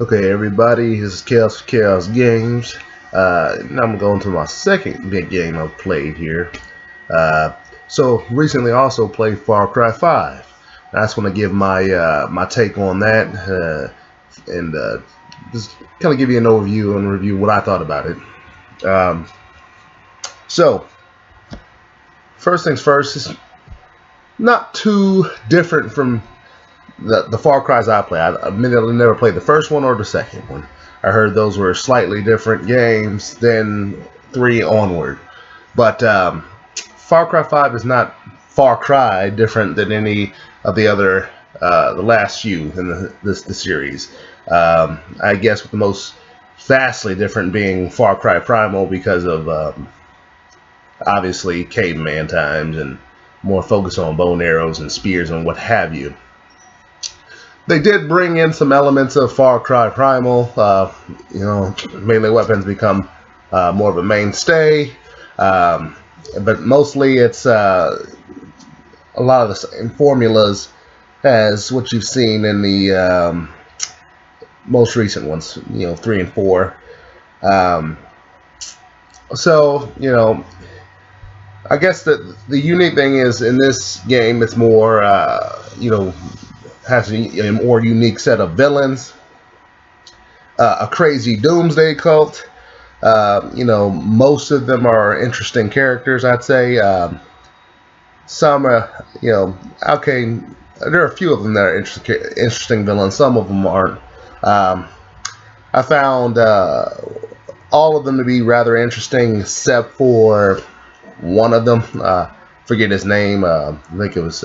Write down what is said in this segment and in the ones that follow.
Okay, everybody, this is Kaous for Kaous Games. Now I'm going to my second big game I've played here. So recently I also played Far Cry 5. I just want to give my take on that and just kind of give you an overview and review what I thought about it. So first things first, it's not too different from the Far Cries I play. I admittedly never played the first one or the second one. I heard those were slightly different games than 3 onward. But Far Cry 5 is not Far Cry different than any of the other, the last few in the series. I guess with the most vastly different being Far Cry Primal because of obviously caveman times and more focus on bow and arrows and spears and what have you. They did bring in some elements of Far Cry Primal. Melee weapons become more of a mainstay, but mostly it's a lot of the same formulas as what you've seen in the most recent ones, 3 and 4. I guess that the unique thing is in this game, it's more, has a more unique set of villains, a crazy doomsday cult. Most of them are interesting characters, I'd say. Some are, okay, there are a few of them that are interesting villains. Some of them aren't. I found all of them to be rather interesting, except for one of them. Forget his name. I think it was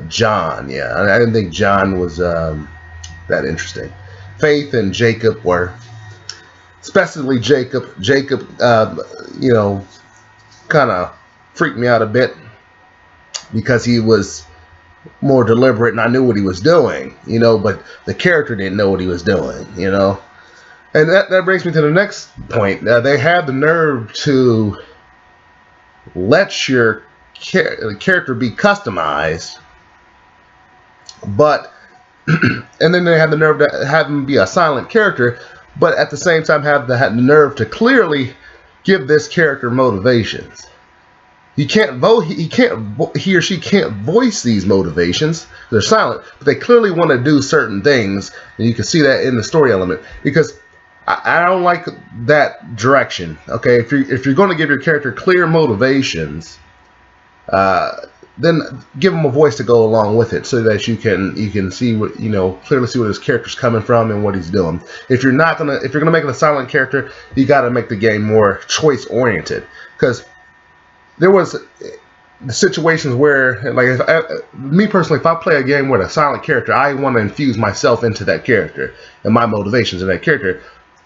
John. Yeah, I didn't think John was that interesting. Faith and Jacob were, especially Jacob. Jacob, kind of freaked me out a bit because he was more deliberate and I knew what he was doing, but the character didn't know what he was doing, And that brings me to the next point. They had the nerve to let your character be customized, but and then they have the nerve to have him be a silent character, but at the same time have the nerve to clearly give this character motivations. He or she can't voice these motivations. They're silent, but they clearly want to do certain things, and you can see that in the story element. Because I don't like that direction. Okay, if you're going to give your character clear motivations, then give him a voice to go along with it, so that you can see what clearly see where his character's coming from and what he's doing. If you're gonna make it a silent character, you got to make the game more choice oriented. Because there was situations where, like, me personally, if I play a game with a silent character, I want to infuse myself into that character and my motivations in that character.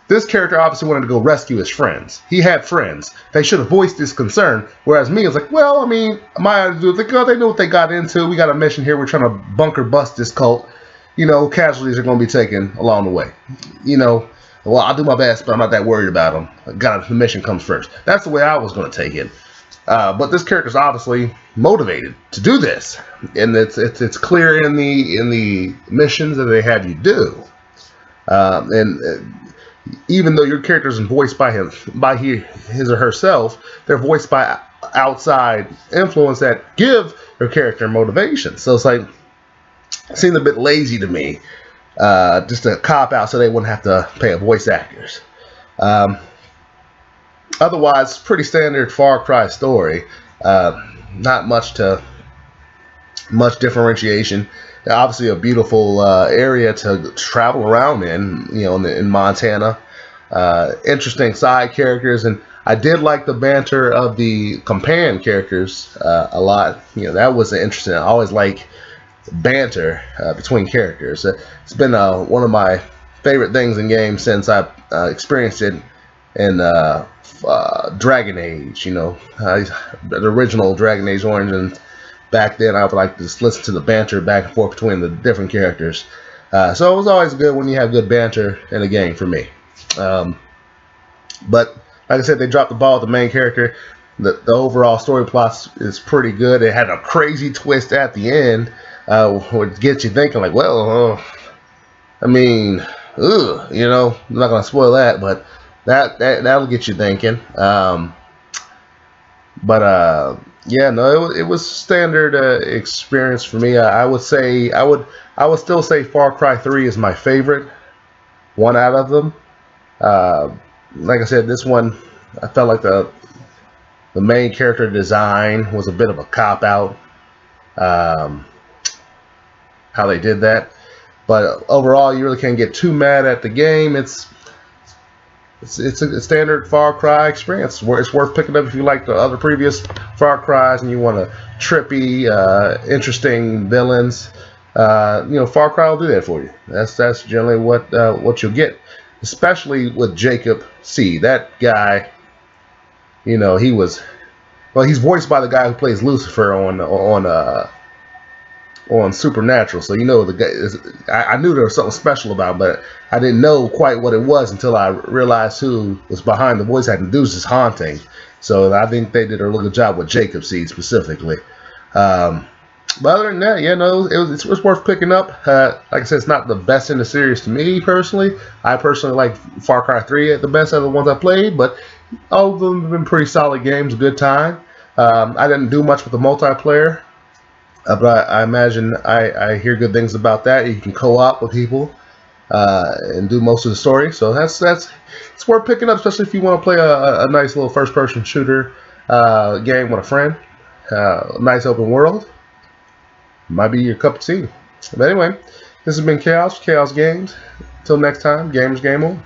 This character obviously wanted to go rescue his friends. He had friends. They should have voiced this concern. Whereas me, it's like, well, I mean, my attitude is like, oh, they know what they got into. We got a mission here. We're trying to bunker bust this cult. Casualties are going to be taken along the way. Well, I'll do my best, but I'm not that worried about them. The mission comes first. That's the way I was going to take it. But this character's obviously motivated to do this, and it's clear in the missions that they have you do. Even though your character isn't voiced by his or herself, they're voiced by outside influence that give your character motivation. So it's like, it seemed a bit lazy to me, just a cop out so they wouldn't have to pay voice actors. Otherwise, pretty standard Far Cry story. Not much differentiation. Obviously, a beautiful area to travel around in Montana. Interesting side characters, and I did like the banter of the companion characters a lot. That was interesting. I always like banter between characters. It's been one of my favorite things in games since I experienced it in Dragon Age. The original Dragon Age Origins. Back then, I would like to just listen to the banter back and forth between the different characters. So it was always good when you have good banter in a game for me. But like I said, they dropped the ball with the main character. The overall story plot is pretty good. It had a crazy twist at the end, which gets you thinking, like, well, I mean, ugh, you know, I'm not gonna spoil that, but that'll get you thinking. Yeah, no, it was standard experience for me. I would say I would still say Far Cry 3 is my favorite one out of them. Uh, like I said, this one I felt like the main character design was a bit of a cop out. Um, how they did that, but overall, you really can't get too mad at the game. It's a standard Far Cry experience. It's worth picking up if you like the other previous Far Cries and you want a trippy, interesting villains. You know, Far Cry will do that for you. That's generally what you'll get, especially with Jacob C. That guy, you know, he's voiced by the guy who plays Lucifer on Supernatural, so you know the guy. I knew there was something special about him, but I didn't know quite what it was until I realized who was behind the voice acting. Dude's just haunting. So I think they did a really good job with Jacob Seed specifically. But other than that, yeah, no, it was worth picking up. Like I said, it's not the best in the series to me personally. I personally like Far Cry 3 the best of the ones I played, but all of them have been pretty solid games, good time. I didn't do much with the multiplayer. But I imagine I hear good things about that. You can co-op with people and do most of the story. So that's it's worth picking up, especially if you want to play a nice little first-person shooter game with a friend. Nice open world. Might be your cup of tea. But anyway, this has been Kaous Games. Until next time, gamers game on.